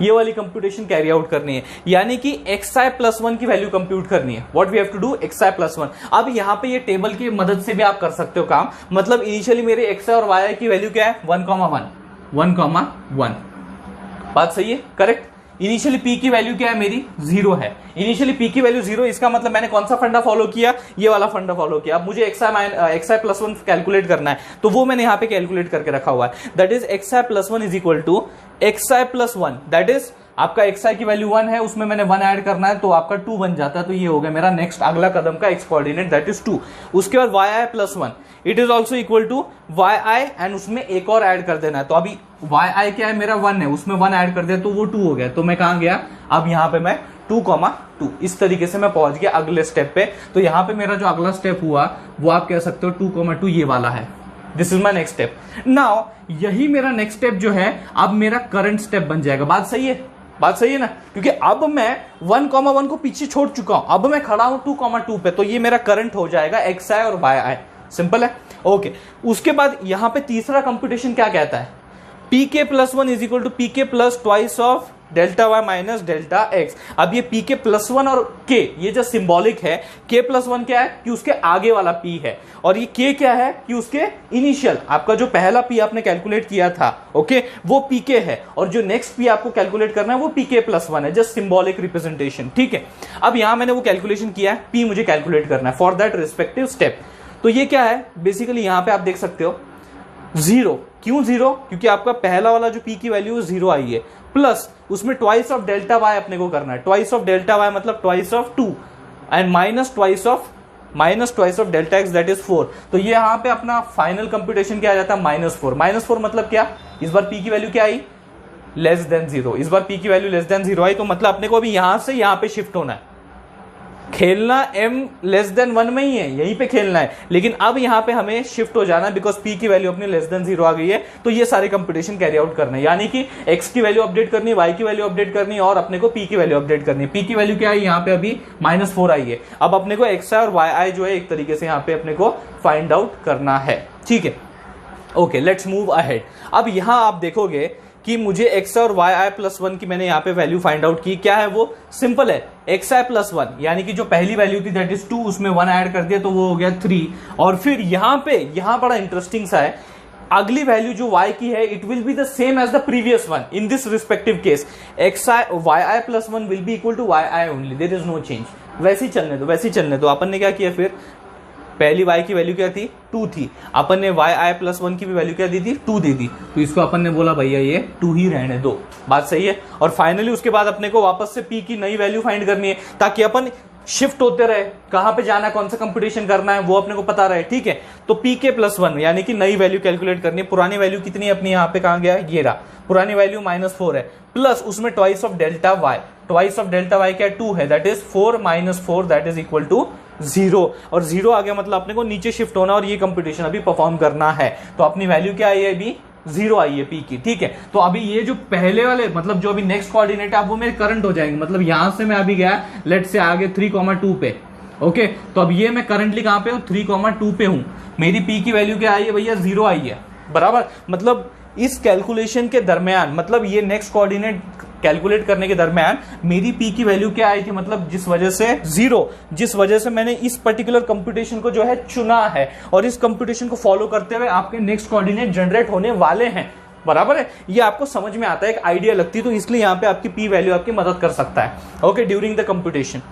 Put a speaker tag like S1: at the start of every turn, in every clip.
S1: ये वाली computation carry out करनी है, यानी कि xi प्लस 1 की वैल्यू कंप्यूट करनी है। What we have to do, xi plus 1। अब यहां पे ये टेबल की मदद से भी आप कर सकते हो काम। मतलब इनिशियली मेरे xi और yi की वैल्यू क्या है, 1,1 बात सही है, करेक्ट। इनिशियली p की वैल्यू क्या है, मेरी 0 है। इनिशियली p की वैल्यू 0, इसका मतलब मैंने कौन सा फंडा फॉलो किया, ये वाला फंडा फॉलो किया। अब मुझे xi प्लस 1 कैलकुलेट करना है, तो वो मैंने यहाँ पे कैलकुलेट करके रखा हुआ है। That is xi plus 1 is equal to xi plus 1, that is आपका xi की वैल्यू 1 है, उसमें मैंने 1 ऐड करना है, तो आपका 2 बन जाता है। तो ये हो गया मेरा नेक्स्ट अगला कदम का x कोऑर्डिनेट, दैट इज 2। उसके बाद yi plus 1 it is also equal to yi, and उसमें एक और ऐड कर देना है। तो अभी yi क्या है, मेरा 1 है, उसमें 1 ऐड कर दिया तो वो 2 हो गया। तो मैं कहां गया, अब यहाँ पे मैं 2,2 इस तरीके से मैं पहुंच गया अगले स्टेप पे। तो यहाँ पे मेरा जो अगला स्टेप हुआ वो आप कह सकते हो 2,2 ये वाला है। This is my next step. Now यही मेरा नेक्स्ट स्टेप जो है अब मेरा करंट स्टेप बन जाएगा। बात सही है, बात सही है ना, क्योंकि अब मैं 1,1 को पीछे छोड़ चुका हूं, अब मैं खड़ा हूं 2,2 पे। तो ये मेरा करंट हो जाएगा xi और yi। सिंपल है, ओके। उसके बाद यहां पे तीसरा कंप्यूटेशन क्या कहता है, pk plus 1 is equal to pk plus twice of delta y minus delta x। अब ये pk प्लस 1 और k ये जो सिंबॉलिक है, k प्लस 1 क्या है कि उसके आगे वाला p है, और ये k क्या है कि उसके इनिशियल, आपका जो पहला p आपने कैलकुलेट किया था, ओके, वो pk है, और जो नेक्स्ट p आपको कैलकुलेट करना है वो pk प्लस 1 है, जस्ट सिंबॉलिक रिप्रेजेंटेशन, ठीक है। अब यहां मैंने वो कैलकुलेशन किया है, p मुझे कैलकुलेट करना है फॉर दैट रिस्पेक्टिव स्टेप। तो ये क्या है, बेसिकली यहां पे आप देख सकते हो 0, क्यों 0, क्योंकि आपका पहला वाला जो p की वैल्यू 0 आई है, प्लस उसमें ट्वाइस ऑफ डेल्टा y अपने को करना है। ट्वाइस ऑफ डेल्टा y मतलब twice of 2, and minus twice of delta x that is 4। तो ये यहाँ पे अपना फाइनल कंप्यूटेशन क्या आ जाता है, -4। -4 मतलब क्या, इस बार p की वैल्यू क्या आई, लेस देन 0। इस बार p की वैल्यू लेस देन 0 आई, तो मतलब अपने को अभी यहां से यहां पे शिफ्ट होना है। खेलना m लेस देन 1 में ही है, यहीं पे खेलना है, लेकिन अब यहां पे हमें शिफ्ट हो जाना है बिकॉज p की वैल्यू अपनी लेस देन 0 आ गई है। तो ये सारे कंप्यूटेशन कैरी आउट करना है, यानी कि x की वैल्यू अपडेट करनी है, y की वैल्यू अपडेट करनी है, और अपने को p की वैल्यू अपडेट करनी है। p की वैल्यू क्या है, यहाँ पे अभी -4 आई है। अब अपने को xi और yi जो है एक तरीके से यहाँ पे अपने को फाइंड आउट करना है, ठीक है। Okay, let's move ahead. अब यहां आप देखोगे कि मुझे x और yi प्लस 1 की मैंने यहाँ पे वैल्यू फाइंड आउट की। क्या है वो, सिंपल है, xi प्लस 1 यानी कि जो पहली वैल्यू थी दैट इज 2, उसमें 1 ऐड कर दिया तो वो हो गया 3। और फिर यहाँ बड़ा इंटरेस्टिंग सा है, अगली वैल्यू जो y की है it will be the same as the previous one in this respective case. yi plus 1 will be equal to yi only, there is no change. वैसे ही चलने दो। अपन ने क्या किया, फिर पहली y की वैल्यू क्या थी, 2 थी, अपन ने yi प्लस 1 की भी वैल्यू क्या दी थी, 2 दे दी, तो इसको अपन ने बोला भैया ये 2 ही रहने दो। बात सही है। और फाइनली उसके बाद अपने को वापस से p की नई वैल्यू फाइंड करनी है, ताकि अपन शिफ्ट होते रहे, कहां पे जाना है, कौन सा कंप्यूटेशन करना है वो अपने को पता रहे, ठीक है। तो pk प्लस 1 यानी कि नई वैल्यू कैलकुलेट करनी है। पुरानी वैल्यू कितनी है अपनी, यहाँ पे कहां गया, ये रहा, पुरानी वैल्यू -4 है, प्लस उसमें twice of delta y, twice of delta y क्या, 2 है, that is 4 - 4 that is equal to 0। और 0 आ गया मतलब अपने को नीचे शिफ्ट होना और ये कंप्यूटेशन अभी परफॉर्म करना है। तो अपनी वैल्यू क्या आई है, अभी 0 आई है p की, ठीक है। तो अभी ये जो पहले वाले मतलब जो अभी नेक्स्ट कोऑर्डिनेट है वो मेरे करंट हो जाएंगे। मतलब यहां से मैं अभी गया लेट से आगे 3,2 पे, ओके। तो अब ये मैं करंटली कहां पे हूं, 3,2 पे हूं। मेरी p की वैल्यू क्या आई है भैया, 0 आई है, बराबर। मतलब इस कैलकुलेशन के दरमियान, मतलब ये नेक्स्ट कोऑर्डिनेट कैलकुलेट करने के दरमियान मेरी p की वैल्यू क्या आई थी, मतलब जिस वजह से 0, जिस वजह से मैंने इस पर्टिकुलर कंप्यूटेशन को जो है चुना है, और इस कंप्यूटेशन को फॉलो करते हुए आपके नेक्स्ट कोऑर्डिनेट जनरेट होने वाले हैं, बराबर है। ये आपको समझ में आता है, एक आइडिया लगती है, तो इसलिए यहाँ पे आपकी p वैल्यू आपकी मदद कर सकता है, okay, during the computation.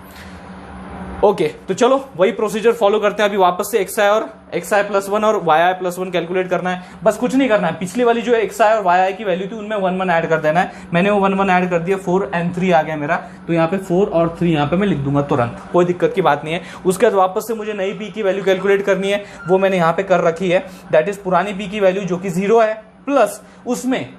S1: Okay, तो चलो वही प्रोसीजर फॉलो करते हैं। अभी वापस से xi प्लस 1 और yi प्लस 1 कैलकुलेट करना है, बस कुछ नहीं करना है। पिछली वाली जो xi और yi की वैल्यू थी उनमें 1 1 ऐड कर देना है। मैंने वो 1 1 ऐड कर दिया, 4 और 3 आ गया मेरा। तो यहाँ पे 4 और 3 यहाँ पे मैं लिख दूंगा तुरंत, कोई दिक्कत की बात नहीं है। उसके बाद वापस से मुझे नई p की वैल्यू कैलकुलेट करनी है, वो मैंने यहाँ पे कर रखी है। दैट इज पुरानी p की वैल्यू जो कि 0 है, प्लस उसमें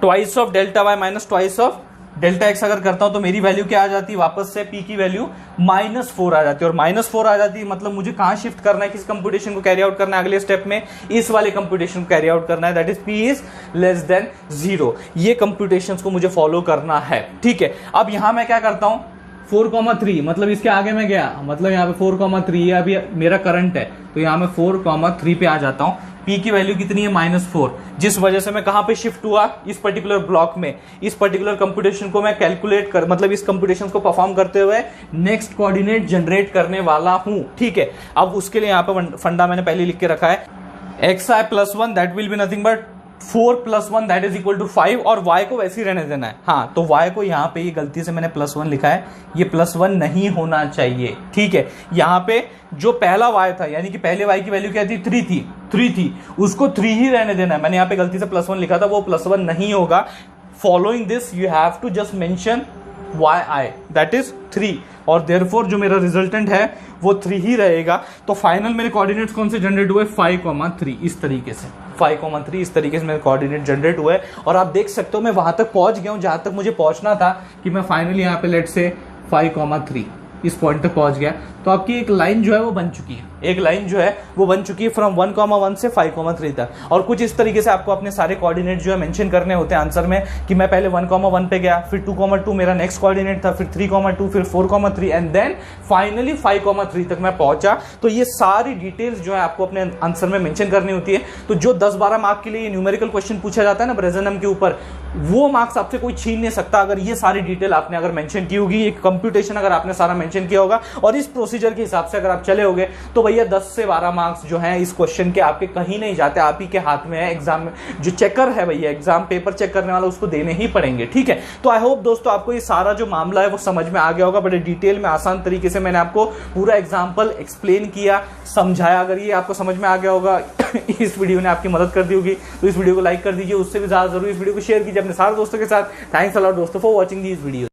S1: twice of delta y minus twice of delta x अगर करता हूं तो मेरी वैल्यू क्या आ जाती है, वापस से p की वैल्यू -4 आ जाती है। और -4 आ जाती है मतलब मुझे कहां शिफ्ट करना है, किस कंप्यूटेशन को कैरी आउट करना है अगले स्टेप में, इस वाले कंप्यूटेशन को कैरी आउट करना है, that is p is less than 0। ये कंप्यूटेशंस को मुझे फॉलो करना है, ठीक है। अब यहां मैं क्या करता हूं, 4,3 मतलब इसके आगे मैं गया, मतलब यहाँ पे 4,3 अभी मेरा करंट है, तो यहाँ मैं 4,3 पे आ जाता हूँ। P की वैल्यू कितनी है -4, जिस वजह से मैं कहां पे शिफ्ट हुआ, इस पर्टिकुलर ब्लॉक में। इस पर्टिकुलर कंप्यूटेशन को मैं कैलकुलेट कर मतलब इस कंप्यूटेशन को परफॉर्म करते हुए नेक्स्ट कोऑर्डिनेट जनरेट करने वाला हूं। ठीक है, अब उसके लिए यहाँ पे फंडा मैंने पहले लिख के रखा है, xi+1 that will be nothing but 4 + 1 that is equal to 5, और y को वैसे ही रहने देना है। हाँ, तो y को यहाँ पे ये गलती से मैंने +1 लिखा है, ये +1 नहीं होना चाहिए। ठीक है, यहाँ पे जो पहला y था, यानी कि पहले y की वैल्यू क्या थी, 3 थी, उसको 3 ही रहने देना है। मैंने यहाँ पे गलती से +1 लिखा था, वो +1 नहीं होगा। Following this you have to just mention yi that is 3, और देयरफॉर जो मेरा रिजल्टेंट है वो 3 ही रहेगा। तो फाइनल मेरे कोऑर्डिनेट्स कौन से जनरेट हुए, 5,3 इस तरीके से, 5,3 इस तरीके से मेरे कोऑर्डिनेट जनरेट हुए। और आप देख सकते हो मैं वहां तक पहुंच गया हूं जहां तक मुझे पहुंचना था, कि मैं फाइनली यहाँ पे लेट से 5,3 इस पॉइंट तक पहुंच गया। तो आपकी एक लाइन जो है वो बन चुकी है, एक लाइन जो है वो बन चुकी है फ्रॉम 1,1 से 5,3 तक। और कुछ इस तरीके से आपको अपने सारे कोऑर्डिनेट जो है मेंशन करने होते हैं आंसर में, कि मैं पहले 1,1 पे गया, फिर 2,2 मेरा नेक्स्ट कोऑर्डिनेट था, फिर 3,2, फिर 4,3 एंड देन फाइनली 5,3 तक मैं पहुंचा। तो ये सारी डिटेल्स जो है आपको अपने आंसर में मेंशन करनी होती है। तो जो 10-12 मार्क के लिए न्यूमेरिकल क्वेश्चन पूछा जाता है ना ब्रेजनम के ऊपर, वो मार्क्स आपसे कोई छीन नहीं सकता अगर ये सारी डिटेल आपने अगर मेंशन की होगी, ये कंप्यूटेशन अगर आपने सारा मेंशन किया होगा और इस प्रोसीजर के हिसाब से अगर आप चले होगे, तो भैया 10 से 12 मार्क्स जो हैं इस क्वेश्चन के आपके कहीं नहीं जाते, आप ही के हाथ में है। एग्जाम में जो चेकर है भैया, एग्जाम पेपर चेक करने वाला, उसको देने ही पड़ेंगे। ठीक है, तो आई होप दोस्तों आपको ये सारा जो मामला है वो समझ में आ गया होगा। बड़े डिटेल में आसान तरीके से मैंने आपको पूरा एग्जाम्पल एक्सप्लेन किया, समझाया। अगर ये आपको समझ में आ गया होगा, इस वीडियो ने आपकी मदद कर दी होगी, तो इस वीडियो को लाइक कर दीजिए, उससे भी ज्यादा जरूर इस वीडियो को शेयर कीजिए अपने सारे दोस्तों के साथ। थैंक्स अ लॉट दोस्तों फॉर वॉचिंग दिस वीडियो।